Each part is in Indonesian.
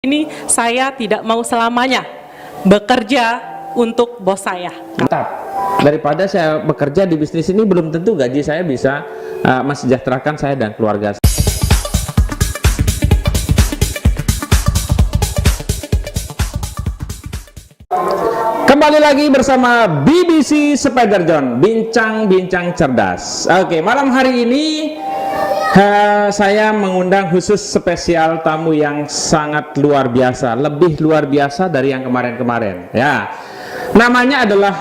Ini saya tidak mau selamanya bekerja untuk bos saya. Tetap daripada saya bekerja di bisnis ini, belum tentu gaji saya bisa mensejahterakan saya dan keluarga saya. Kembali lagi bersama BBC Spider John, bincang-bincang cerdas. Oke, malam hari ini saya mengundang khusus spesial tamu yang sangat luar biasa, lebih luar biasa dari yang kemarin-kemarin. Ya, namanya adalah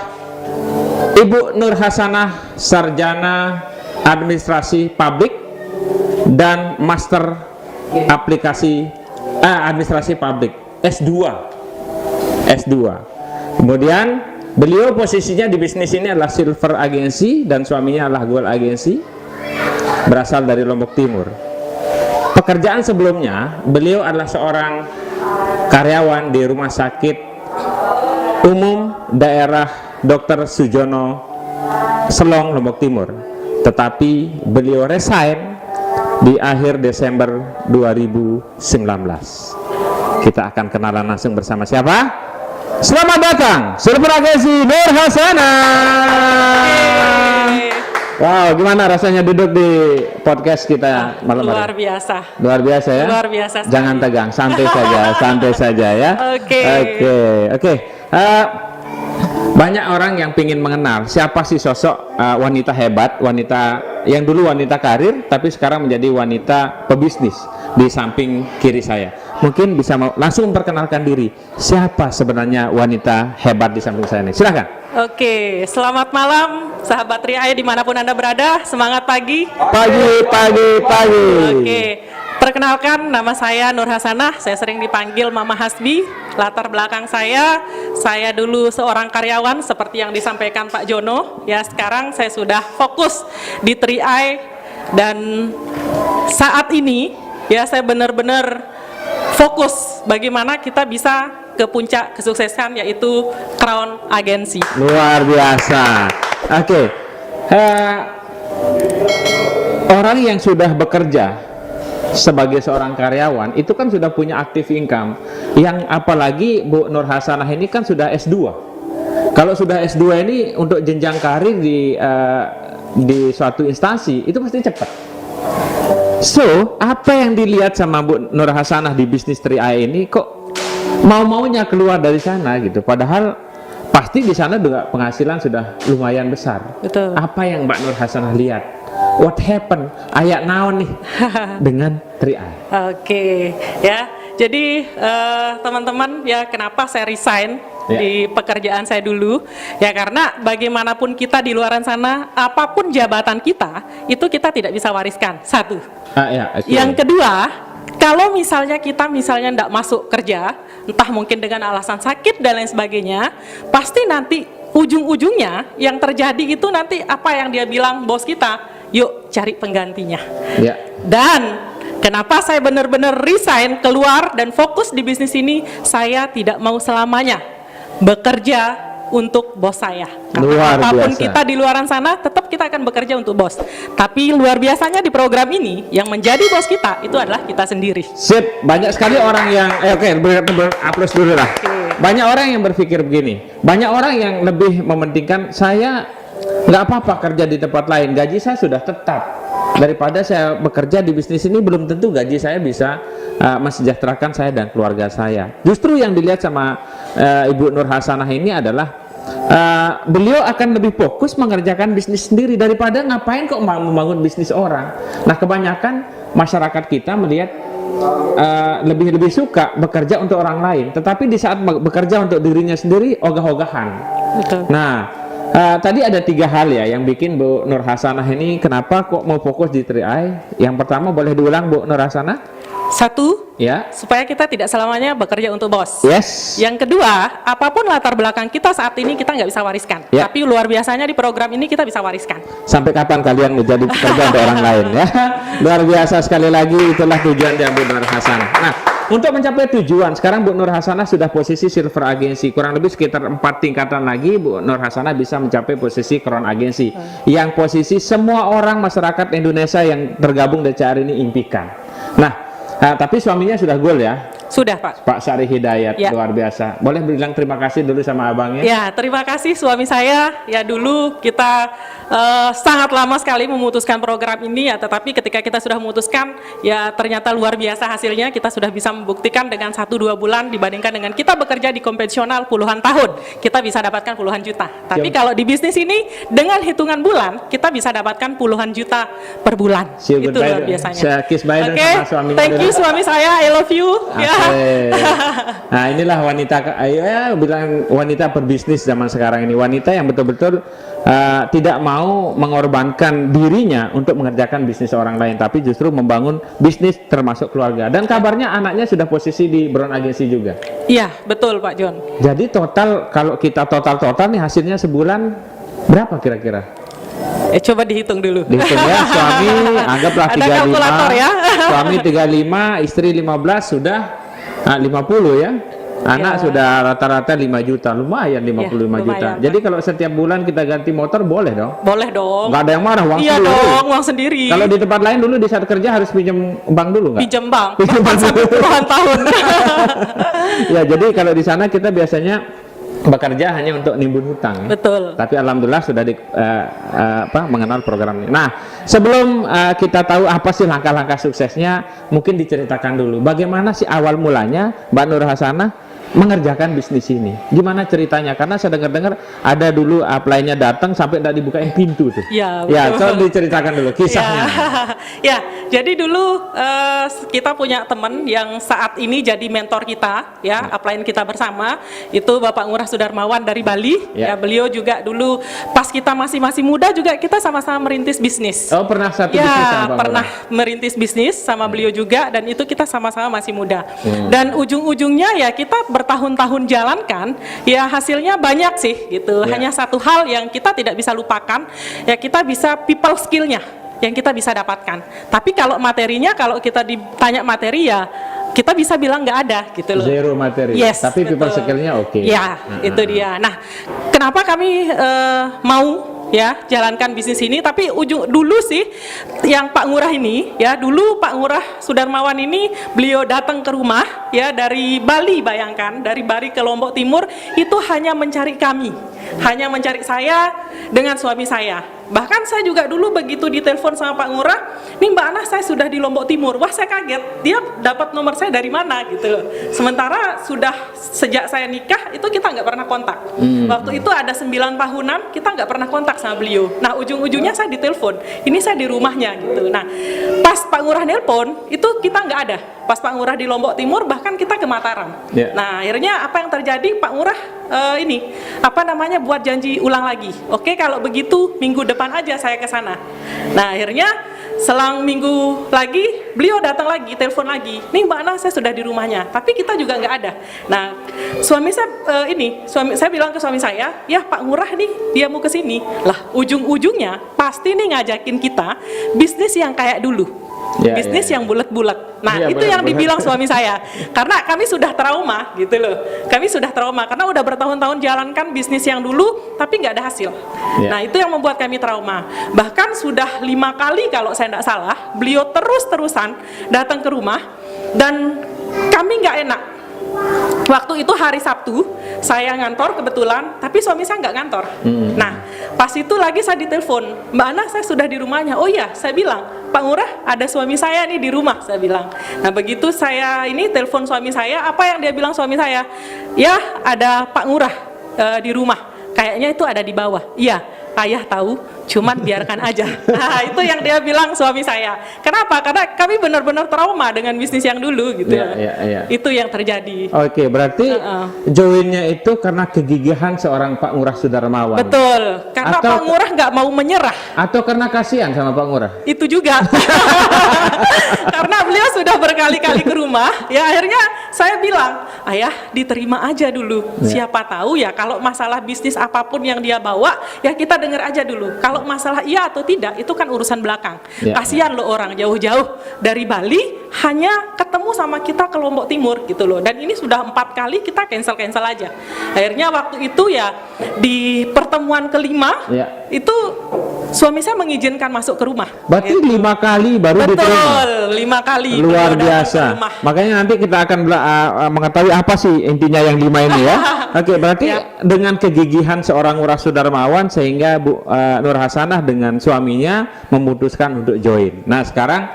Ibu Nur Hasanah, sarjana administrasi publik dan master administrasi publik S2. Kemudian beliau posisinya di bisnis ini adalah Silver Agency dan suaminya adalah Gold Agency, berasal dari Lombok Timur. Pekerjaan sebelumnya beliau adalah seorang karyawan di Rumah Sakit Umum Daerah Dr. Sujono, Selong, Lombok Timur. Tetapi beliau resign di akhir Desember 2019. Kita akan kenalan langsung bersama siapa? Selamat datang Silver Agency Nur Hasanah. Wow, gimana rasanya duduk di podcast kita malam hari? Luar biasa. Luar biasa ya? Luar biasa sekali. Jangan tegang, santai saja, santai saja ya. Oke. Banyak orang yang ingin mengenal siapa sih sosok wanita hebat, wanita yang dulu wanita karir, tapi sekarang menjadi wanita pebisnis di samping kiri saya. Mungkin bisa langsung memperkenalkan diri. Siapa sebenarnya wanita hebat di samping saya ini? Silahkan. Oke, selamat malam sahabat Riai dimanapun Anda berada. Semangat pagi. Pagi. Oke, perkenalkan nama saya Nur Hasanah. Saya sering dipanggil Mama Hasbi. Latar belakang saya dulu seorang karyawan seperti yang disampaikan Pak Jono. Ya, sekarang saya sudah fokus di Riai dan saat ini ya saya benar-benar fokus bagaimana kita bisa ke puncak kesuksesan, yaitu Crown Agency. Luar biasa. Oke. Orang yang sudah bekerja sebagai seorang karyawan itu kan sudah punya active income. Yang apalagi Bu Nur Hasanah ini kan sudah S2. Kalau sudah S2 ini untuk jenjang karir di suatu instansi itu pasti cepat. So, apa yang dilihat sama Bu Nur Hasanah di bisnis 3i ini kok mau-maunya keluar dari sana gitu? Padahal pasti di sana juga penghasilan sudah lumayan besar. Betul. Apa yang Mbak Nur Hasanah lihat? What happened? Ayak naon nih dengan 3i? Oke, ya. Jadi teman-teman ya, kenapa saya resign di pekerjaan saya dulu? Ya karena bagaimanapun kita di luaran sana, apapun jabatan kita, itu kita tidak bisa wariskan. Satu. Yang kedua, kalau misalnya kita tidak masuk kerja, entah mungkin dengan alasan sakit dan lain sebagainya, pasti nanti ujung-ujungnya yang terjadi itu nanti apa yang dia bilang bos kita, yuk cari penggantinya. Dan kenapa saya benar-benar resign, keluar dan fokus di bisnis ini? Saya tidak mau selamanya bekerja untuk bos saya. Karena apapun kita di luaran sana, tetap kita akan bekerja untuk bos. Tapi luar biasanya di program ini, yang menjadi bos kita itu adalah kita sendiri. Sip, banyak sekali orang yang aplaus dulu lah. Banyak orang yang berpikir begini. Banyak orang yang lebih mementingkan, saya nggak apa-apa kerja di tempat lain, gaji saya sudah tetap. Daripada saya bekerja di bisnis ini, belum tentu gaji saya bisa mensejahterakan saya dan keluarga saya. Justru yang dilihat sama Ibu Nur Hasanah ini adalah beliau akan lebih fokus mengerjakan bisnis sendiri daripada ngapain kok membangun bisnis orang. Nah, kebanyakan masyarakat kita melihat lebih suka bekerja untuk orang lain, tetapi di saat bekerja untuk dirinya sendiri ogah-ogahan. Betul. Nah, tadi ada 3 hal ya yang bikin Bu Nur Hasanah ini kenapa kok mau fokus di 3i. Yang pertama, boleh diulang Bu Nur Hasanah? Satu, ya, supaya kita tidak selamanya bekerja untuk bos. Yes. Yang kedua, apapun latar belakang kita saat ini kita nggak bisa wariskan. Tapi luar biasanya di program ini kita bisa wariskan. Sampai kapan kalian menjadi pekerja untuk orang lain ya? Luar biasa sekali lagi, itulah tujuan dari Bu Nur Hasanah. Nah, untuk mencapai tujuan, sekarang Bu Nur Hasanah sudah posisi Silver Agency. Kurang lebih sekitar 4 tingkatan lagi Bu Nur Hasanah bisa mencapai posisi Crown Agency. Yang posisi semua orang masyarakat Indonesia yang tergabung di CR ini impikan. Nah, tapi suaminya sudah goal ya? Sudah, Pak. Pak Sari Hidayat, Ya. luar biasa. Boleh bilang terima kasih dulu sama abangnya? Ya, terima kasih suami saya. Ya, dulu kita sangat lama sekali memutuskan program ini ya, tetapi ketika kita sudah memutuskan, ya ternyata luar biasa hasilnya. Kita sudah bisa membuktikan dengan 1-2 bulan dibandingkan dengan kita bekerja di konvensional puluhan tahun, kita bisa dapatkan puluhan juta. Tapi kalau di bisnis ini dengan hitungan bulan, kita bisa dapatkan puluhan juta per bulan. See you, Itu goodbye. luar biasanya. Saya kiss bye Oke, sama suaminya thank you dulu. suami saya, I love you. Ya. Nah, inilah wanita, ya bilang wanita berbisnis zaman sekarang ini, wanita yang betul-betul tidak mau mengorbankan dirinya untuk mengerjakan bisnis orang lain, tapi justru membangun bisnis termasuk keluarga. Dan kabarnya anaknya sudah posisi di Brown Agency juga. Iya, betul Pak John. Jadi total, kalau kita total nih hasilnya sebulan berapa kira-kira? Coba dihitung dulu. Dihitung ya, suami anggaplah Ada 35, kalkulator ya. suami 35, istri 15, sudah 50 ya. Anak Ya. sudah rata-rata 5 juta, lumayan 55 juta. lumayan, Jadi kalau setiap bulan kita ganti motor boleh dong? Boleh dong. Nggak ada yang marah, uang Iya sendiri. dong, uang sendiri. Kalau di tempat lain dulu di saat kerja harus pinjam bank dulu nggak? Pinjam bank, Pinjam bahkan bank sampai dulu. puluhan tahun. Ya, jadi kalau di sana kita biasanya bekerja hanya untuk nimbun hutang ya. Betul. Tapi alhamdulillah sudah mengenal program ini. Nah, sebelum kita tahu apa sih langkah-langkah suksesnya, mungkin diceritakan dulu bagaimana sih awal mulanya Mbak Nur Hasanah mengerjakan bisnis ini. Gimana ceritanya? Karena saya dengar-dengar ada dulu upline-nya datang sampai tidak dibukain pintu tuh. Ya, Ya, betul. coba diceritakan dulu kisahnya. Ya, jadi dulu kita punya teman yang saat ini jadi mentor kita, ya, upline kita bersama, itu Bapak Ngurah Sudarmawan dari Bali. Ya. Ya, beliau juga dulu pas kita masih muda juga kita sama-sama merintis bisnis. Oh, pernah satu bisnis sama Ya, Pak pernah Ngurah? merintis bisnis sama beliau juga, dan itu kita sama-sama masih muda. Dan ujung-ujungnya ya kita bertahun-tahun jalankan, ya hasilnya banyak sih gitu. Ya. Hanya satu hal yang kita tidak bisa lupakan, ya kita bisa people skill-nya yang kita bisa dapatkan. Tapi kalau materinya, kalau kita ditanya materi ya kita bisa bilang nggak ada gitu loh. Zero materi. Yes, Tapi people betul. skill-nya oke. Ya, itu dia. Nah, kenapa kami mau ya jalankan bisnis ini? Tapi dulu sih yang Pak Ngurah ini, ya dulu Pak Ngurah Sudarmawan ini beliau datang ke rumah ya dari Bali, bayangkan dari Bali ke Lombok Timur itu hanya mencari kami, hanya mencari saya dengan suami saya. Bahkan saya juga dulu begitu ditelepon sama Pak Ngurah, nih Mbak Ana saya sudah di Lombok Timur. Wah, saya kaget, dia dapat nomor saya dari mana gitu. Sementara sudah sejak saya nikah itu kita nggak pernah kontak. Waktu itu ada 9 tahunan kita nggak pernah kontak sama beliau. Nah, ujung-ujungnya saya ditelepon, ini saya di rumahnya gitu. Nah, pas Pak Ngurah nelpon itu kita nggak ada. Pas Pak Ngurah di Lombok Timur bahkan kita ke Mataram. Yeah. Nah, akhirnya apa yang terjadi, Pak Ngurah buat janji ulang lagi. Oke, kalau begitu minggu depan aja saya ke sana. Nah, akhirnya selang minggu lagi beliau datang lagi, telepon lagi. Nih Mbak Ana, saya sudah di rumahnya, tapi kita juga nggak ada. Nah, suami saya bilang ke suami saya, ya Pak Ngurah nih dia mau ke sini. Lah, ujung-ujungnya pasti nih ngajakin kita bisnis yang kayak dulu. Ya, Bisnis ya, ya. yang bulat-bulat. Nah, Iya, itu yang bulat-bulat. dibilang suami saya. Karena kami sudah trauma gitu loh. Kami sudah trauma karena udah bertahun-tahun jalankan bisnis yang dulu tapi nggak ada hasil. Ya. Nah, itu yang membuat kami trauma. Bahkan sudah 5 kali kalau saya tidak salah, beliau terus-terusan datang ke rumah dan kami nggak enak. Waktu itu hari Sabtu, saya ngantor kebetulan, tapi suami saya nggak ngantor. Nah, pas itu lagi saya ditelepon, Mbak Ana saya sudah di rumahnya. Oh iya, saya bilang, Pak Ngurah ada suami saya nih di rumah, saya bilang. Nah, begitu saya ini telepon suami saya, apa yang dia bilang suami saya? Ya, ada Pak Ngurah di rumah, kayaknya itu ada di bawah. Iya, ayah tahu, cuman biarkan aja. Nah, itu yang dia bilang suami saya. Kenapa? Karena kami benar-benar trauma dengan bisnis yang dulu gitu. Ya. Itu yang terjadi. Oke, berarti joinnya itu karena kegigihan seorang Pak Ngurah Sudarmawan. Betul, karena Atau- Pak Ngurah nggak mau menyerah. Atau karena kasihan sama Pak Ngurah? Itu juga. Karena beliau sudah berkali-kali ke rumah, ya akhirnya saya bilang, ayah diterima aja dulu. Ya. Siapa tahu ya kalau masalah bisnis apapun yang dia bawa, ya kita dengar aja dulu. Kalau masalah iya atau tidak, itu kan urusan belakang. Ya. Kasihan loh orang jauh-jauh dari Bali hanya ketemu sama kita ke Lombok Timur gitu loh. Dan ini sudah 4 kali kita cancel aja. Akhirnya waktu itu ya di pertemuan kelima, Ya. itu suami saya mengizinkan masuk ke rumah. Berarti 5 kali baru diterima. Betul, 5 kali. Luar beliau datang ke biasa. rumah. Makanya nanti kita akan mengetahui apa sih intinya yang 5 ini ya. Oke, berarti dengan kegigihan seorang Ngurah Sudarmawan sehingga Bu Nur Hasanah dengan suaminya memutuskan untuk join. Nah, sekarang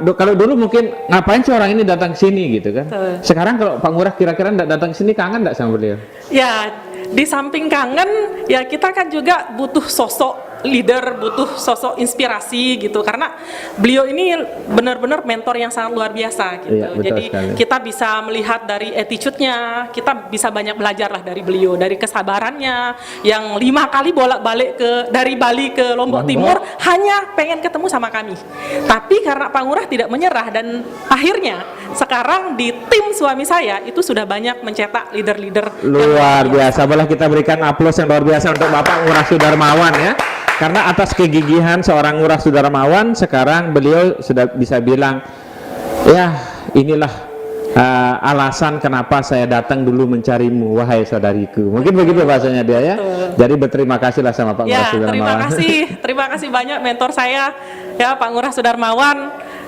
kalau dulu mungkin ngapain sih orang ini datang ke sini gitu kan. Sekarang kalau Pak Ngurah kira-kira datang ke sini, kangen enggak sama beliau? Ya, di samping kangen, ya kita kan juga butuh sosok leader, butuh sosok inspirasi gitu, karena beliau ini benar-benar mentor yang sangat luar biasa gitu. Iya, jadi sekali. kita bisa melihat dari attitude-nya, kita bisa banyak belajar lah dari beliau, dari kesabarannya yang 5 kali bolak-balik dari Bali ke Lombok Timur hanya pengen ketemu sama kami. Tapi karena Pak Ngurah tidak menyerah, dan akhirnya sekarang di tim suami saya itu sudah banyak mencetak leader-leader Luar biasa. Boleh kita berikan aplaus yang luar biasa untuk Bapak Ngurah Sudarmawan ya. Karena atas kegigihan seorang Ngurah Sudarmawan, sekarang beliau sudah bisa bilang, ya inilah alasan kenapa saya datang dulu mencarimu, wahai saudariku. Mungkin begitu bahasanya dia ya. Jadi berterima kasihlah sama Pak Ngurah Sudarmawan. Terima kasih banyak mentor saya ya, Pak Ngurah Sudarmawan.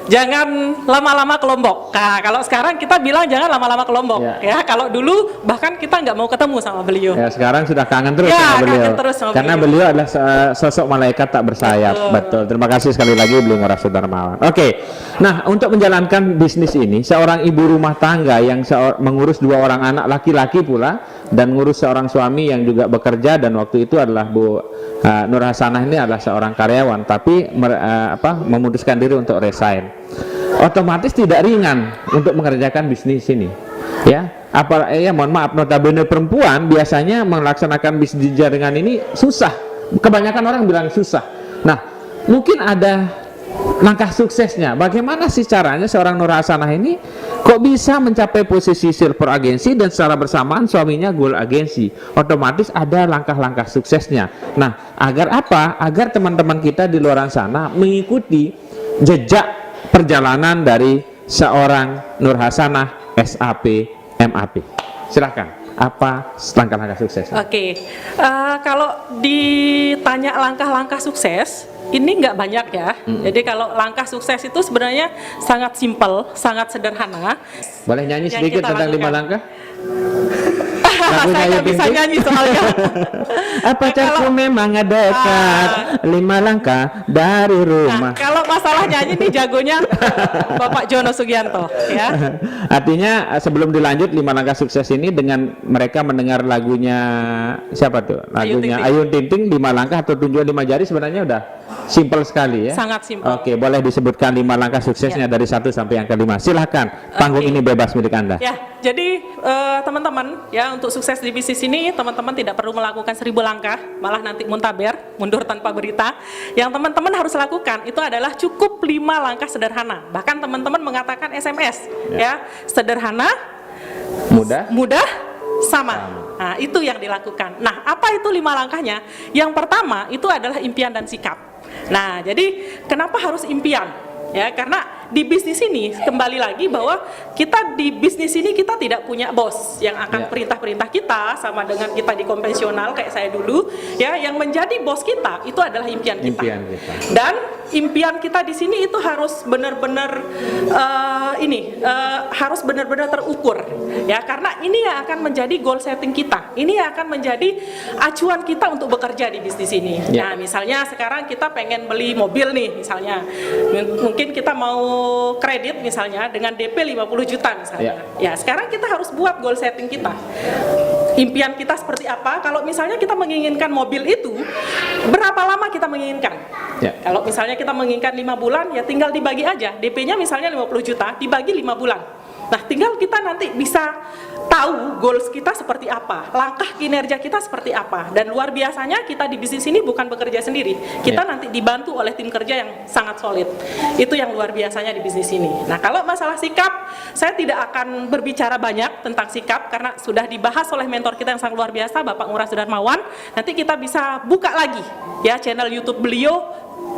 Jangan lama-lama ke Lombok. Nah, kalau sekarang kita bilang jangan lama-lama ke Lombok ya. Kalau dulu bahkan kita nggak mau ketemu sama beliau. Ya, sekarang sudah kangen terus ya, sama beliau. Kangen terus sama karena beliau adalah sosok malaikat tak bersayap. Betul. Terima kasih sekali lagi beliau Ngurah Sudarmawan. Oke. Nah, untuk menjalankan bisnis ini, seorang ibu rumah tangga yang mengurus 2 orang anak laki-laki pula, dan ngurus seorang suami yang juga bekerja, dan waktu itu adalah Bu Nur Hasanah ini adalah seorang karyawan, tapi memutuskan diri untuk resign. Otomatis tidak ringan untuk mengerjakan bisnis ini. Ya, mohon maaf, notabene perempuan biasanya melaksanakan bisnis jaringan ini susah. Kebanyakan orang bilang susah. Nah, mungkin ada langkah suksesnya. Bagaimana sih caranya seorang Nur Hasanah ini kok bisa mencapai posisi silver agensi dan secara bersamaan suaminya gold agensi? Otomatis ada langkah-langkah suksesnya. Nah, agar apa? Agar teman-teman kita di luar sana mengikuti jejak perjalanan dari seorang Nur Hasanah SAP MAP. Silakan. Apa langkah-langkah sukses? Oke. Kalau ditanya langkah-langkah sukses, ini nggak banyak ya. Jadi kalau langkah sukses itu sebenarnya sangat simpel, sangat sederhana. Boleh nyanyi sedikit tentang 5 langkah? Saya nggak bisa nyanyi soalnya. Apa caranya memang dekat 5 langkah dari rumah. Nah, kalau masalah nyanyi nih jagonya Bapak Jono Sugianto ya. Artinya sebelum dilanjut 5 langkah sukses ini, dengan mereka mendengar lagunya siapa tuh? Lagunya Ayu Ting Ting 5 langkah atau tunjukan 5 jari, sebenarnya udah simpel sekali ya. Sangat simpel. Oke, boleh disebutkan 5 langkah suksesnya dari 1 sampai yang ke-5. Silahkan, panggung ini bebas milik Anda. Ya, jadi teman-teman ya, untuk sukses di bisnis ini teman-teman tidak perlu melakukan 1000 langkah, malah nanti muntaber, mundur tanpa berita. Yang teman-teman harus lakukan itu adalah cukup 5 langkah sederhana. Bahkan teman-teman mengatakan SMS ya, sederhana, mudah, sama. Nah, itu yang dilakukan. Nah, apa itu 5 langkahnya? Yang pertama itu adalah impian dan sikap. Nah, jadi kenapa harus impian? Ya, karena di bisnis ini kembali lagi bahwa kita di bisnis ini kita tidak punya bos yang akan perintah-perintah kita sama dengan kita di konvensional kayak saya dulu ya. Yang menjadi bos kita itu adalah impian kita. Dan impian kita di sini itu harus benar-benar harus benar-benar terukur ya, karena ini yang akan menjadi goal setting kita. Ini yang akan menjadi acuan kita untuk bekerja di bisnis ini. Nah, misalnya sekarang kita pengen beli mobil nih misalnya. Mungkin kita mau kredit misalnya dengan DP 50 juta misalnya. Ya, sekarang kita harus buat goal setting kita. Impian kita seperti apa? Kalau misalnya kita menginginkan mobil itu, berapa lama kita menginginkan? Kalau misalnya kita menginginkan 5 bulan, ya tinggal dibagi aja. DP-nya misalnya 50 juta, dibagi 5 bulan. Nah, tinggal kita nanti bisa tahu goals kita seperti apa, langkah kinerja kita seperti apa. Dan luar biasanya kita di bisnis ini bukan bekerja sendiri, kita nanti dibantu oleh tim kerja yang sangat solid. Itu yang luar biasanya di bisnis ini. Nah, kalau masalah sikap, saya tidak akan berbicara banyak tentang sikap karena sudah dibahas oleh mentor kita yang sangat luar biasa, Bapak Ngurah Sudarmawan. Nanti kita bisa buka lagi ya channel YouTube beliau,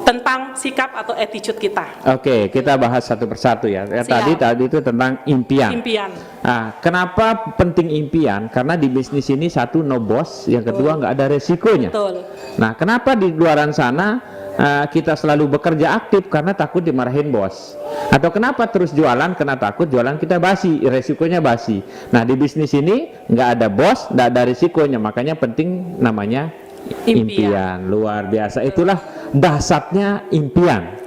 tentang sikap atau attitude kita. Oke, kita bahas satu persatu ya. Siap. Tadi itu tentang impian. Impian. Nah, kenapa penting impian? Karena di bisnis ini satu no boss, yang kedua nggak ada resikonya. Betul. Nah, kenapa di luaran sana kita selalu bekerja aktif? Karena takut dimarahin bos. Atau kenapa terus jualan? Karena takut jualan kita basi, resikonya basi. Nah, di bisnis ini nggak ada bos, nggak ada resikonya, makanya penting namanya impian. Luar biasa. Itulah dasarnya impian.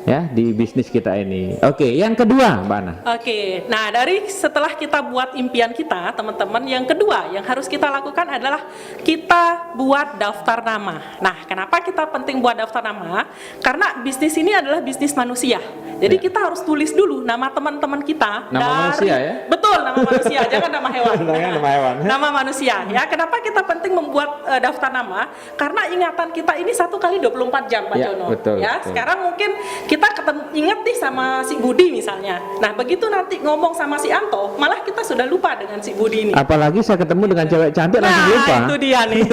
Ya, di bisnis kita ini. Oke, yang kedua, Mbak Ana. Oke, nah dari setelah kita buat impian kita, teman-teman, yang kedua yang harus kita lakukan adalah kita buat daftar nama. Nah, kenapa kita penting buat daftar nama? Karena bisnis ini adalah bisnis manusia. Jadi kita harus tulis dulu nama teman-teman kita. Nama manusia ya? Betul, nama manusia, jangan nama hewan. Jangan nama hewan. Nama manusia. Ya, kenapa kita penting membuat daftar nama? Karena ingatan kita ini 1 kali 24 jam, Pak Jono. Betul, ya, betul. sekarang mungkin kita ingat nih sama si Budi misalnya. Nah, begitu nanti ngomong sama si Anto, malah kita sudah lupa dengan si Budi ini. Apalagi saya ketemu dengan cewek cantik langsung lupa. Nah, itu dia nih.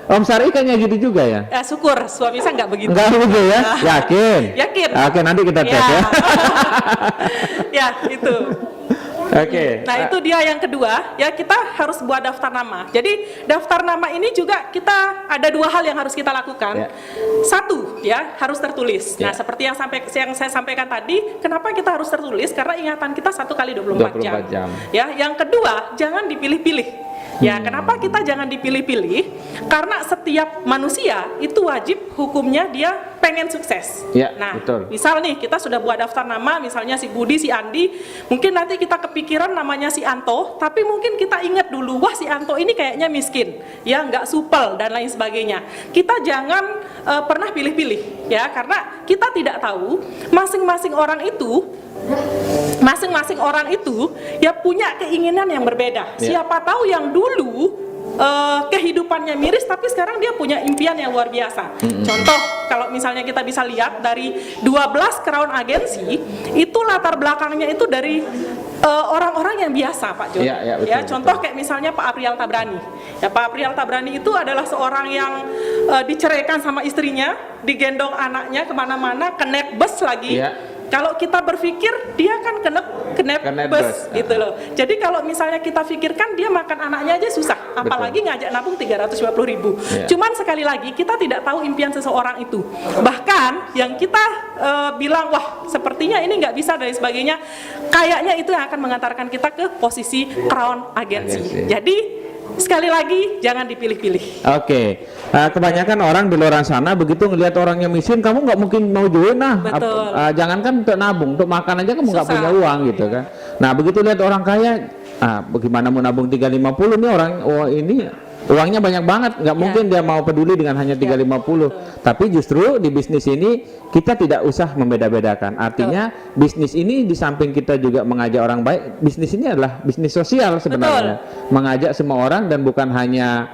Om Sari kayaknya gitu juga ya? Syukur, suami saya nggak begitu. Enggak begitu ya? Yakin? Yakin. Oke, nanti kita tes ya. Ya, itu. Oke. Nah, itu dia yang kedua, ya kita harus buat daftar nama. Jadi, daftar nama ini juga kita ada 2 hal yang harus kita lakukan. Ya. Satu, ya, harus tertulis. Ya. Nah, seperti yang saya sampaikan tadi, kenapa kita harus tertulis? Karena ingatan kita 1 kali 24 jam. Ya, yang kedua, jangan dipilih-pilih. Ya, kenapa kita jangan dipilih-pilih? Karena setiap manusia itu wajib hukumnya dia pengen sukses. Ya, nah, betul. misal nih kita sudah buat daftar nama, misalnya si Budi, si Andi, mungkin nanti kita kepikiran namanya si Anto, tapi mungkin kita ingat dulu, wah si Anto ini kayaknya miskin, ya nggak supel dan lain sebagainya. Kita jangan pernah pilih-pilih, ya, karena kita tidak tahu masing-masing orang itu ya punya keinginan yang berbeda. Siapa tahu yang dulu kehidupannya miris tapi sekarang dia punya impian yang luar biasa. Contoh, kalau misalnya kita bisa lihat dari 12 crown agensi itu latar belakangnya itu dari orang-orang yang biasa, Pak Jon. Betul, contoh kayak misalnya Pak Aprial Tabrani. Ya, Pak Aprial Tabrani itu adalah seorang yang diceraikan sama istrinya, digendong anaknya kemana-mana, kenaik bus lagi. Kalau kita berpikir dia kan kena bus gitu loh. Jadi kalau misalnya kita pikirkan dia makan anaknya aja susah, apalagi ngajak nabung 350.000. Cuman sekali lagi kita tidak tahu impian seseorang itu. Bahkan yang kita bilang wah sepertinya ini nggak bisa dan sebagainya, kayaknya itu yang akan mengantarkan kita ke posisi crown agensi. Jadi sekali lagi jangan dipilih-pilih. Oke. Kebanyakan orang di luar sana begitu ngelihat orang yang miskin, kamu nggak mungkin mau join. Jangankan untuk nabung, untuk makan aja kamu nggak punya uang gitu kan. Nah, begitu lihat orang kaya, bagaimana mau nabung 350 nih orang ini uangnya banyak banget, nggak mungkin dia mau peduli dengan hanya 350. Tapi justru di bisnis ini kita tidak usah membeda-bedakan. Artinya bisnis ini di samping kita juga mengajak orang baik, bisnis ini adalah bisnis sosial sebenarnya. Mengajak semua orang dan bukan hanya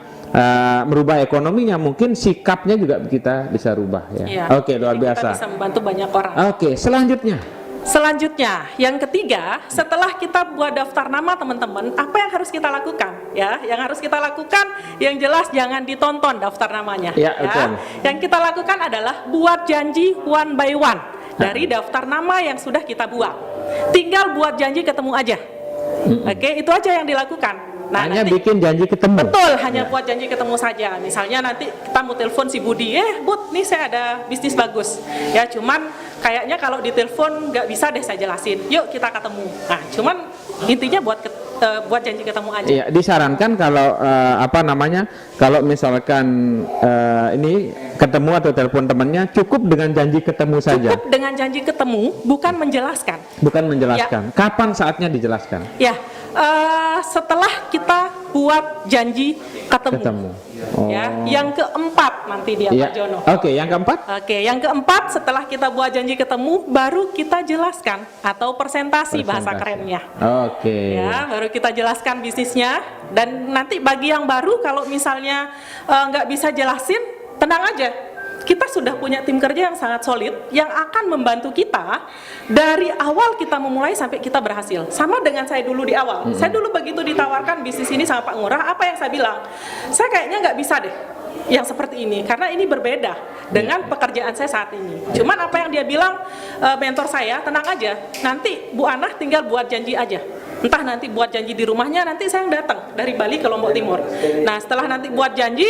merubah ekonominya, mungkin sikapnya juga kita bisa rubah ya. Oke, luar biasa. Kita bisa membantu banyak orang. Oke, Selanjutnya, yang ketiga, setelah kita buat daftar nama teman-teman, apa yang harus kita lakukan? Ya, yang harus kita lakukan, yang jelas jangan ditonton daftar namanya. Betul. Yang kita lakukan adalah buat janji one by one dari daftar nama yang sudah kita buat. Tinggal buat janji ketemu aja. Oke, itu aja yang dilakukan. Nah, hanya nanti, bikin janji ketemu. Betul, hanya buat janji ketemu saja. Misalnya nanti kita mau telepon si Budi, Bud, nih saya ada bisnis bagus. Ya, cuman kayaknya kalau ditelepon nggak bisa deh saya jelasin. Yuk kita ketemu. Nah, cuman intinya buat janji ketemu aja. Iya, disarankan kalau kalau misalkan ini ketemu atau telepon temannya, cukup dengan janji ketemu saja. Cukup dengan janji ketemu, bukan menjelaskan. Bukan menjelaskan. Kapan saatnya dijelaskan? Ya. Setelah kita buat janji ketemu. Ya, yang keempat nanti dia Pak Jono. Oke, yang keempat? Oke, yang keempat setelah kita buat janji ketemu, baru kita jelaskan atau presentasi bahasa kerennya. Oke. Ya, baru kita jelaskan bisnisnya dan nanti bagi yang baru kalau misalnya nggak bisa jelasin, tenang aja. Kita sudah punya tim kerja yang sangat solid yang akan membantu kita dari awal kita memulai sampai kita berhasil. Sama dengan saya dulu di awal. Saya dulu begitu ditawarkan bisnis ini sama Pak Ngurah, apa yang saya bilang? Saya kayaknya nggak bisa deh. yang seperti ini karena ini berbeda dengan pekerjaan saya saat ini. Cuman apa yang dia bilang mentor saya, tenang aja, nanti Bu Ana tinggal buat janji aja. Entah nanti buat janji di rumahnya, nanti saya yang datang dari Bali ke Lombok Timur. Nah setelah nanti buat janji,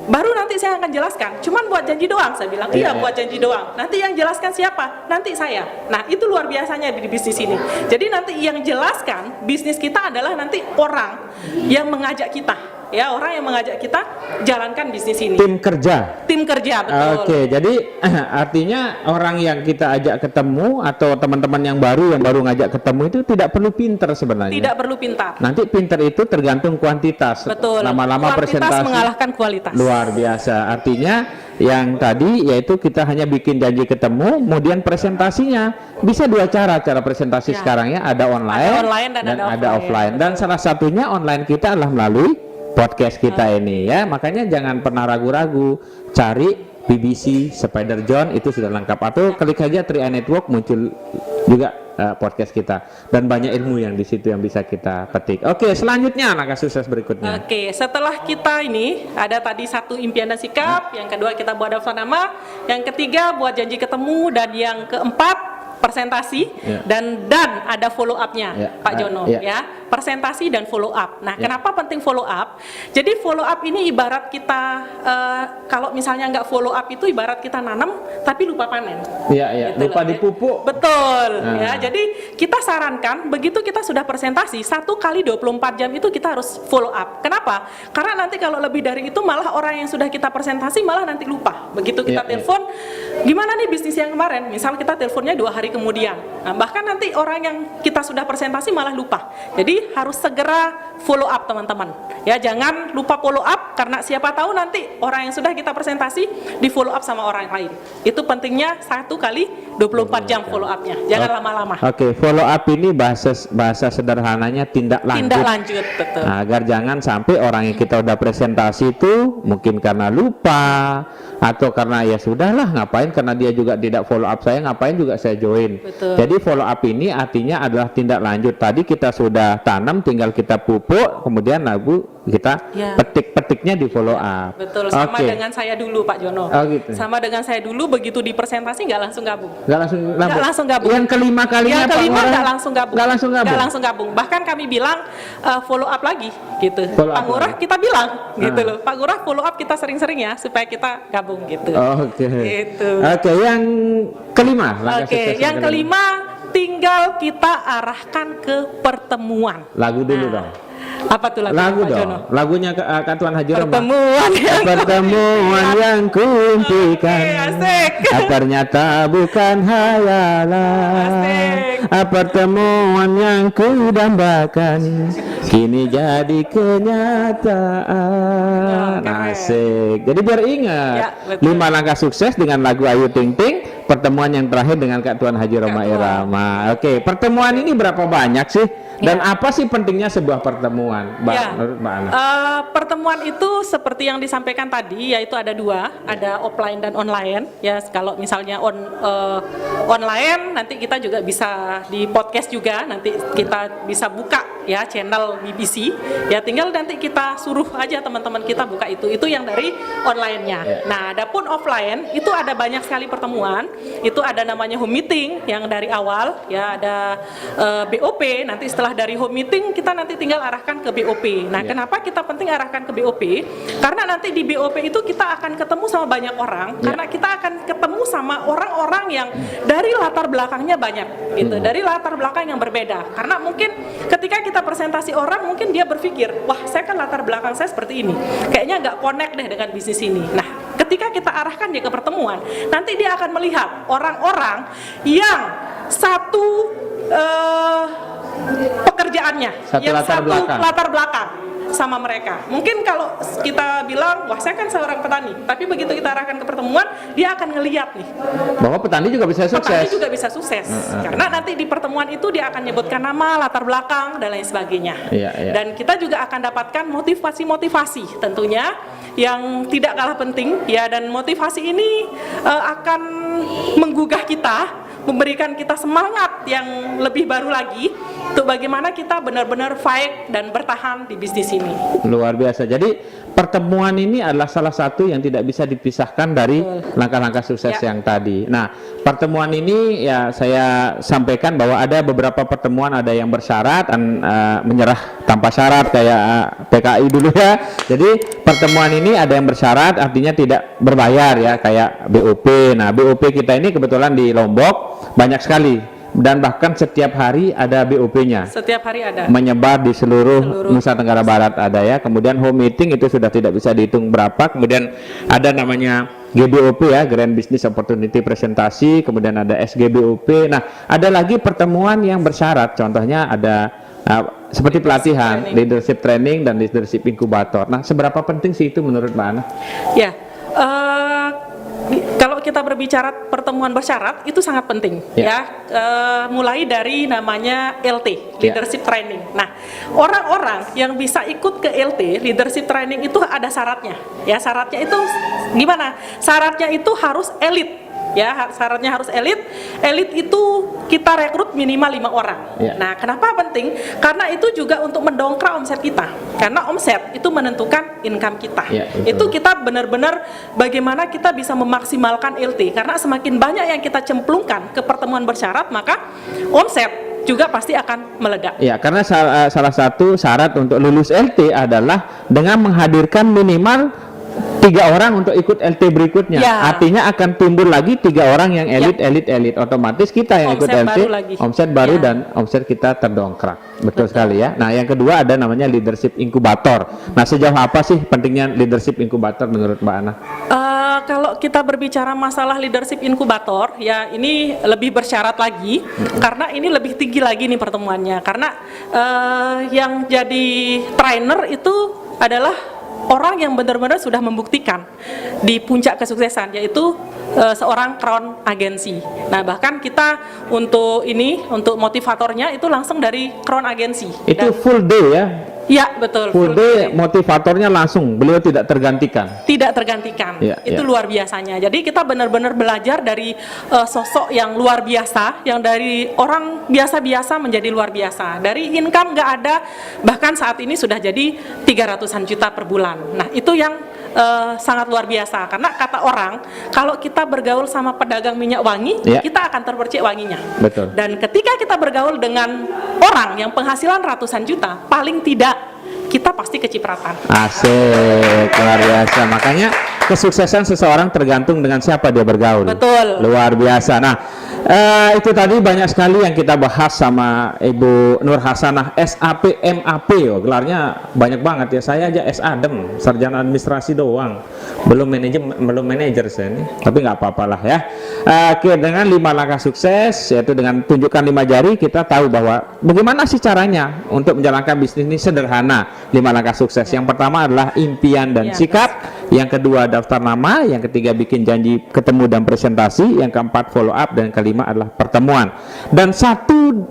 baru nanti saya akan jelaskan. Cuman buat janji doang, saya bilang iya buat janji doang. Nanti yang jelaskan siapa? Nanti saya. Nah itu luar biasanya di bisnis ini. Jadi nanti yang jelaskan bisnis kita adalah nanti orang yang mengajak kita. Ya, orang yang mengajak kita jalankan bisnis ini. Tim kerja. Tim kerja, betul. Oke, jadi artinya orang yang kita ajak ketemu atau teman-teman yang baru ngajak ketemu itu tidak perlu pinter sebenarnya. Tidak perlu pintar. Nanti pinter itu tergantung kuantitas. Betul. Lama-lama presentasi mengalahkan kualitas. Luar biasa. Artinya yang tadi yaitu kita hanya bikin janji ketemu, kemudian presentasinya bisa dua cara presentasi sekarang ya, ada online dan ada offline. Dan salah satunya online kita adalah melalui podcast kita ini ya, makanya jangan pernah ragu-ragu, cari BBC Spider John itu sudah lengkap, atau klik aja 3i Network muncul juga podcast kita, dan banyak ilmu yang di situ yang bisa kita petik. Oke, selanjutnya langkah sukses berikutnya. Oke, setelah kita ini ada tadi satu impian dan sikap, yang kedua kita buat daftar nama, yang ketiga buat janji ketemu, dan yang keempat presentasi dan ada follow up-nya Pak Jono ya, presentasi dan follow up. Nah, kenapa penting follow up? Jadi follow up ini ibarat kita kalau misalnya nggak follow up itu ibarat kita nanam tapi lupa panen. Iya, gitu lupa dipupuk. Betul. Ya, jadi kita sarankan begitu kita sudah presentasi 1 kali 24 jam itu kita harus follow up. Kenapa? Karena nanti kalau lebih dari itu malah orang yang sudah kita presentasi malah nanti lupa. Begitu kita telepon, gimana nih bisnis yang kemarin? Misal kita teleponnya 2 hari kemudian. Nah, bahkan nanti orang yang kita sudah presentasi malah lupa. Jadi harus segera follow up teman-teman. Ya, jangan lupa follow up karena siapa tahu nanti orang yang sudah kita presentasi di follow up sama orang lain. Itu pentingnya 1 kali 24 jam follow up-nya. Jangan lama-lama. Oke, follow up ini bahasa sederhananya tindak lanjut. Tindak lanjut, betul. Nah, agar jangan sampai orang yang kita udah presentasi itu mungkin karena lupa atau karena ya sudahlah ngapain, karena dia juga tidak follow up saya, ngapain juga saya join. Betul. Jadi follow up ini artinya adalah tindak lanjut. Tadi kita sudah tanam, tinggal kita pupuk, kemudian kita petik-petiknya di follow up. Betul, sama dengan saya dulu Pak Jono. Gitu. Sama dengan saya dulu, begitu di presentasi nggak langsung gabung. Nggak langsung gabung. Yang kelima kalinya nggak langsung gabung. Nggak langsung gabung. Bahkan kami bilang follow up lagi gitu. Pak Ngurah kita bilang gitu loh. Pak Ngurah follow up kita sering-sering ya supaya kita gabung gitu. Oke. Gitu. Oke, yang kelima. Yang kelima tinggal kita arahkan ke pertemuan. Lagu dulu dong. Apa tuh lagu dong? Lagunya Kak Tuan Haji Roma. Pertemuan yang kuimpikan, ternyata bukan hayalan. Pertemuan yang kudambakan, kini jadi kenyataan. Asik. Jadi biar ingat 5 langkah sukses dengan lagu Ayu Ting Ting. Pertemuan yang terakhir dengan Kak Tuan Haji Roma Irama. Oke, pertemuan ini berapa banyak sih? Dan apa sih pentingnya sebuah pertemuan, menurut Mbak Ana? Pertemuan itu seperti yang disampaikan tadi, yaitu ada 2, ada offline dan online. Ya, kalau misalnya online, nanti kita juga bisa di podcast juga. Nanti kita bisa buka ya channel BBC. Ya, tinggal nanti kita suruh aja teman-teman kita buka itu. Itu yang dari online-nya. Nah, adapun offline itu ada banyak sekali pertemuan. Itu ada namanya home meeting yang dari awal. Ya, ada BOP. Nanti setelah dari home meeting kita nanti tinggal arahkan ke BOP. Nah, kenapa kita penting arahkan ke BOP? Karena nanti di BOP itu kita akan ketemu sama banyak orang, karena kita akan ketemu sama orang-orang yang dari latar belakangnya banyak, gitu, dari latar belakang yang berbeda. Karena mungkin ketika kita presentasi orang, mungkin dia berpikir, wah saya kan latar belakang saya seperti ini, kayaknya nggak connect deh dengan bisnis ini. Nah, ketika kita arahkan dia ke pertemuan, nanti dia akan melihat orang-orang yang satu pekerjaannya, yang satu latar belakang sama mereka. Mungkin kalau kita bilang, wah saya kan seorang petani, tapi begitu kita arahkan ke pertemuan, dia akan ngelihat nih bahwa petani juga bisa sukses. Petani juga bisa sukses, karena nanti di pertemuan itu dia akan menyebutkan nama, latar belakang, dan lain sebagainya. Dan kita juga akan dapatkan motivasi-motivasi tentunya yang tidak kalah penting ya, dan motivasi ini akan menggugah kita, memberikan kita semangat yang lebih baru lagi untuk bagaimana kita benar-benar fight dan bertahan di bisnis ini. Luar biasa. Jadi pertemuan ini adalah salah satu yang tidak bisa dipisahkan dari langkah-langkah sukses yang tadi. Nah, pertemuan ini ya saya sampaikan bahwa ada beberapa pertemuan, ada yang bersyarat, menyerah tanpa syarat kayak PKI dulu ya. Jadi pertemuan ini ada yang bersyarat, artinya tidak berbayar ya, kayak BOP. Nah, BOP kita ini kebetulan di Lombok banyak sekali. Dan bahkan setiap hari ada BOP-nya. Setiap hari ada. Menyebar di seluruh Nusa Tenggara Barat ada ya. Kemudian home meeting itu sudah tidak bisa dihitung berapa. Kemudian ada namanya GBOP ya, Grand Business Opportunity Presentasi. Kemudian ada SGBOP. Nah, ada lagi pertemuan yang bersyarat. Contohnya ada seperti pelatihan, leadership training dan leadership inkubator. Nah, seberapa penting sih itu menurut Mbak Ana? Ya. Kalau kita berbicara pertemuan bersyarat itu sangat penting ya, mulai dari namanya LT, leadership training. Nah, orang-orang yang bisa ikut ke LT, leadership training itu ada syaratnya. Ya, syaratnya itu gimana? Syaratnya itu harus elit. Ya, syaratnya harus elit. Elit itu kita rekrut minimal 5 orang. Nah, kenapa penting? Karena itu juga untuk mendongkrak omset kita. Karena omset itu menentukan income kita. Itu kita benar-benar bagaimana kita bisa memaksimalkan LT. Karena semakin banyak yang kita cemplungkan ke pertemuan bersyarat, maka omset juga pasti akan meledak. Ya, karena salah satu syarat untuk lulus LT adalah dengan menghadirkan minimal 3 orang untuk ikut LT berikutnya. Artinya akan timbul lagi 3 orang yang elit. Otomatis kita yang ikut LT, omset baru dan omset kita terdongkrak. Betul sekali ya. Nah, yang kedua ada namanya leadership inkubator. Nah, sejauh apa sih pentingnya leadership inkubator menurut Mbak Ana? Kalau kita berbicara masalah leadership inkubator, ya ini lebih bersyarat lagi, karena ini lebih tinggi lagi nih pertemuannya. Karena yang jadi trainer itu adalah orang yang benar-benar sudah membuktikan di puncak kesuksesan, yaitu seorang crown agensi. Nah, bahkan kita untuk motivatornya itu langsung dari crown agensi. Itu full day ya? Ya, betul. Full day, motivatornya langsung, beliau tidak tergantikan. Tidak tergantikan. Itu luar biasanya. Jadi kita benar-benar belajar dari sosok yang luar biasa, yang dari orang biasa-biasa menjadi luar biasa. Dari income nggak ada, bahkan saat ini sudah jadi 300-an juta per bulan. Nah, itu yang sangat luar biasa. Karena kata orang, kalau kita bergaul sama pedagang minyak wangi, kita akan terpercik wanginya. Betul. Dan ketika kita bergaul dengan orang yang penghasilan ratusan juta, paling tidak kita pasti kecipratan. Asik, luar biasa. Makanya kesuksesan seseorang tergantung dengan siapa dia bergaul. Betul. Luar biasa. Nah, itu tadi banyak sekali yang kita bahas sama Ibu Nur Hasanah, SAP MAP. Gelarnya banyak banget ya. Saya aja SADEM, sarjana administrasi doang. Belum manajer saya ini. Tapi nggak apa-apalah ya. Oke, dengan 5 langkah sukses, yaitu dengan tunjukkan 5 jari, kita tahu bahwa bagaimana sih caranya untuk menjalankan bisnis ini sederhana. 5 langkah sukses. Yang pertama adalah impian dan sikap. Yang kedua daftar nama. Yang ketiga bikin janji ketemu dan presentasi. Yang keempat follow up. Dan kelima adalah pertemuan. Dan satu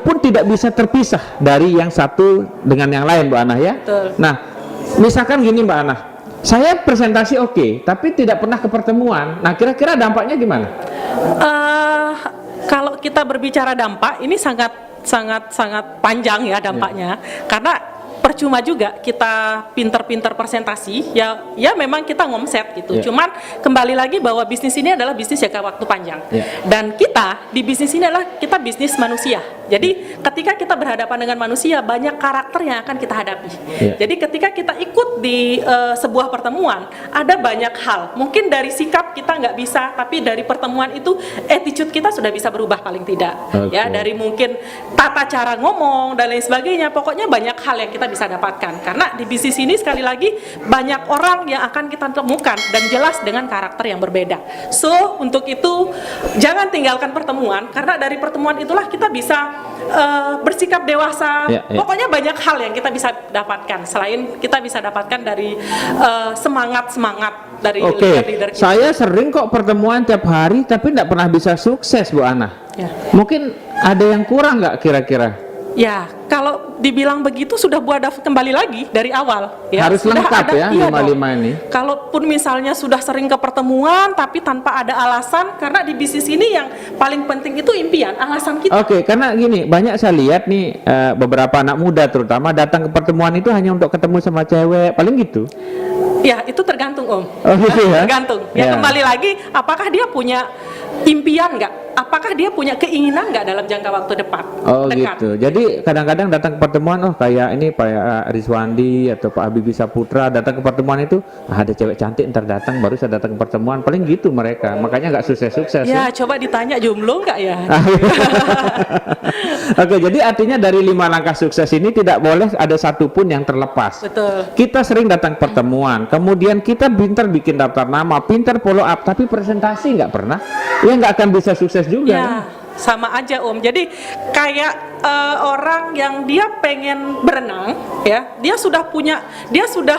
pun tidak bisa terpisah dari yang satu dengan yang lain, Mbak Ana ya. Betul. Nah, misalkan gini Mbak Ana, saya presentasi oke, tapi tidak pernah ke pertemuan. Nah, kira-kira dampaknya gimana? Kalau kita berbicara dampak, ini sangat panjang ya dampaknya. Karena percuma juga kita pinter-pinter presentasi, ya memang kita ngomset gitu. Cuman kembali lagi bahwa bisnis ini adalah bisnis jangka waktu panjang. Dan kita di bisnis ini adalah kita bisnis manusia. Jadi ketika kita berhadapan dengan manusia, banyak karakter yang akan kita hadapi. Jadi ketika kita ikut di sebuah pertemuan, ada banyak hal. Mungkin dari sikap kita nggak bisa, tapi dari pertemuan itu attitude kita sudah bisa berubah paling tidak. Ya, dari mungkin tata cara ngomong dan lain sebagainya. Pokoknya banyak hal yang kita bisa dapatkan. Karena di bisnis ini sekali lagi banyak orang yang akan kita temukan dan jelas dengan karakter yang berbeda. So, untuk itu jangan tinggalkan pertemuan, karena dari pertemuan itulah kita bisa bersikap dewasa. Pokoknya banyak hal yang kita bisa dapatkan. Selain kita bisa dapatkan dari semangat dari leader-leader kita. Saya sering kok pertemuan tiap hari, tapi tidak pernah bisa sukses, Bu Ana. Mungkin ada yang kurang nggak kira-kira? Ya, kalau dibilang begitu sudah buat daftar kembali lagi dari awal. Ya, Harus sudah lengkap ada, ya, iya 55 dong. ini. Kalaupun misalnya sudah sering ke pertemuan tapi tanpa ada alasan, karena di bisnis ini yang paling penting itu impian, alasan kita. Oke, karena gini, banyak saya lihat nih beberapa anak muda terutama datang ke pertemuan itu hanya untuk ketemu sama cewek, paling gitu. Ya, itu tergantung Om. Oh gitu ya? Tergantung. Ya, Ya. kembali lagi, apakah dia punya impian nggak? Apakah dia punya keinginan nggak dalam jangka waktu dekat? Oh gitu. Jadi kadang-kadang datang ke pertemuan, oh kayak ini Pak Rizwandi atau Pak Habibie Saputra datang ke pertemuan itu, ada cewek cantik ntar datang baru saya datang ke pertemuan, paling gitu mereka. Makanya nggak sukses-sukses. Ya, coba ditanya jomblo nggak ya? Oke, jadi artinya dari 5 langkah sukses ini tidak boleh ada satupun yang terlepas. Betul. Kita sering datang pertemuan, kemudian kita pintar bikin daftar nama, pintar follow up, tapi presentasi nggak pernah, ya nggak akan bisa sukses juga. Ya, Kan? sama aja Om. Jadi kayak orang yang dia pengen berenang, ya, dia sudah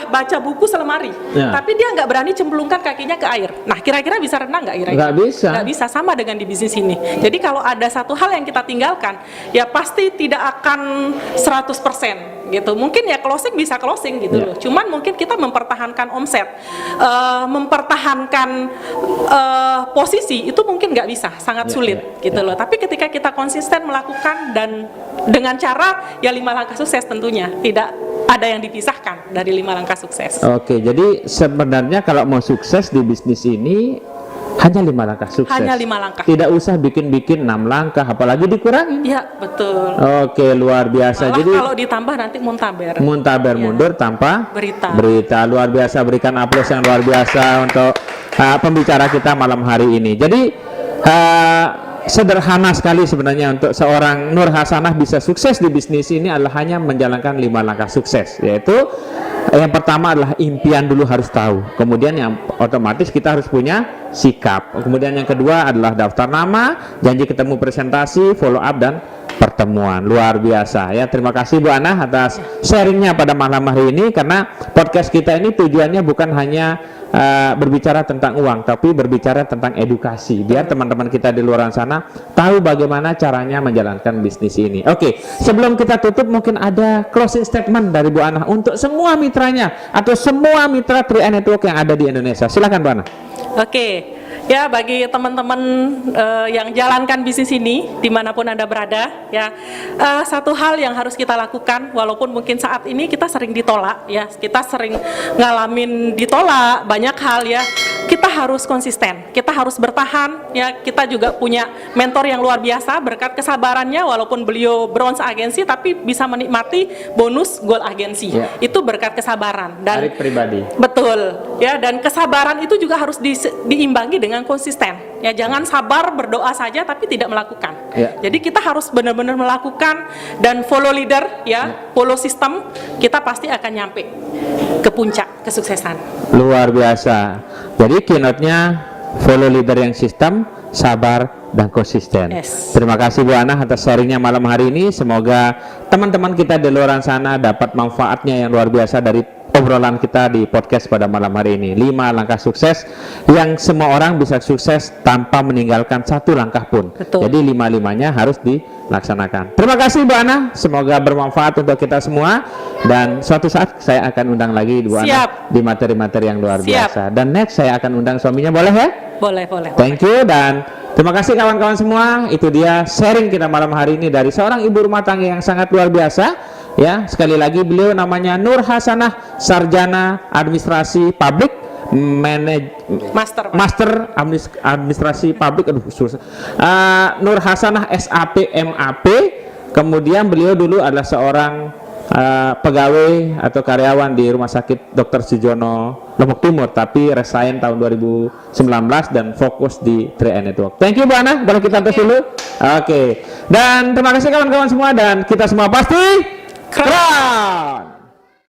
baca buku selemari, Ya. tapi dia nggak berani cemplungkan kakinya ke air. Nah, kira-kira bisa renang nggak kira-kira? Nggak bisa. Nggak bisa, sama dengan di bisnis ini. Jadi kalau ada satu hal yang kita tinggalkan, ya pasti tidak akan 100%. Gitu. Mungkin ya closing bisa closing gitu Ya. loh. Cuman mungkin kita mempertahankan omset, mempertahankan posisi itu mungkin nggak bisa, sangat Ya, sulit ya, gitu ya. loh. Tapi ketika kita konsisten melakukan dan dengan cara ya 5 langkah sukses tentunya, tidak ada yang dipisahkan dari 5 langkah sukses. Oke, jadi sebenarnya kalau mau sukses di bisnis ini hanya 5 langkah sukses. Hanya 5 langkah. Tidak usah bikin 6 langkah, apalagi dikurangin. Ya, betul. Oke, luar biasa. Malah Jadi kalau ditambah nanti muntaber. muntaber Ya. mundur tanpa Berita. luar biasa. Berikan aplaus yang luar biasa untuk pembicara kita malam hari ini. Jadi sederhana sekali sebenarnya untuk seorang Nur Hasanah bisa sukses di bisnis ini adalah hanya menjalankan 5 langkah sukses, yaitu yang pertama adalah impian dulu harus tahu, kemudian yang otomatis kita harus punya sikap, kemudian yang kedua adalah daftar nama, janji ketemu presentasi, follow up dan pertemuan. Luar biasa ya. Terima kasih Bu Ana atas sharingnya pada malam hari ini, karena podcast kita ini tujuannya bukan hanya berbicara tentang uang, tapi berbicara tentang edukasi, biar teman-teman kita di luar sana tahu bagaimana caranya menjalankan bisnis ini. Oke, sebelum kita tutup mungkin ada closing statement dari Bu Ana untuk semua mitranya atau semua mitra 3i Network yang ada di Indonesia. Silakan Bu Ana. Oke, ya bagi teman-teman yang jalankan bisnis ini dimanapun Anda berada, ya satu hal yang harus kita lakukan, walaupun mungkin saat ini kita sering ditolak, ya kita sering ngalamin ditolak banyak hal, ya kita harus konsisten, kita harus bertahan, ya kita juga punya mentor yang luar biasa berkat kesabarannya, walaupun beliau bronze agensi tapi bisa menikmati bonus gold agensi, Ya. itu berkat kesabaran dan Tarik pribadi. betul, ya, dan kesabaran itu juga harus diimbangi dengan konsisten. Ya, jangan sabar berdoa saja tapi tidak melakukan. Ya. Jadi kita harus benar-benar melakukan dan follow leader, ya, follow sistem, kita pasti akan nyampe ke puncak kesuksesan. Luar biasa. Jadi keynote-nya follow leader yang sistem, sabar dan konsisten. Yes. Terima kasih Bu Ana atas sharingnya malam hari ini. Semoga teman-teman kita di luar sana dapat manfaatnya yang luar biasa dari obrolan kita di podcast pada malam hari ini. 5 langkah sukses yang semua orang bisa sukses tanpa meninggalkan satu langkah pun. Betul. Jadi 5-5-nya harus dilaksanakan. Terima kasih Bu Ana, semoga bermanfaat untuk kita semua, dan suatu saat saya akan undang lagi Bu Ana Siap. di materi-materi yang luar Siap. biasa. Dan next saya akan undang suaminya, boleh ya? Boleh, boleh. Thank you, dan terima kasih kawan-kawan semua. Itu dia sharing kita malam hari ini dari seorang ibu rumah tangga yang sangat luar biasa. Ya, sekali lagi beliau namanya Nur Hasanah, sarjana administrasi publik, master administrasi publik. Aduh, susah. Nur Hasanah SAP MAP. Kemudian beliau dulu adalah seorang pegawai atau karyawan di Rumah Sakit Dr. Sujono Lombok Timur, tapi resign tahun 2019 dan fokus di 3i Network. Thank you Bu Ana, boleh kita tes dulu. Oke. Dan terima kasih kawan-kawan semua, dan kita semua pasti keren.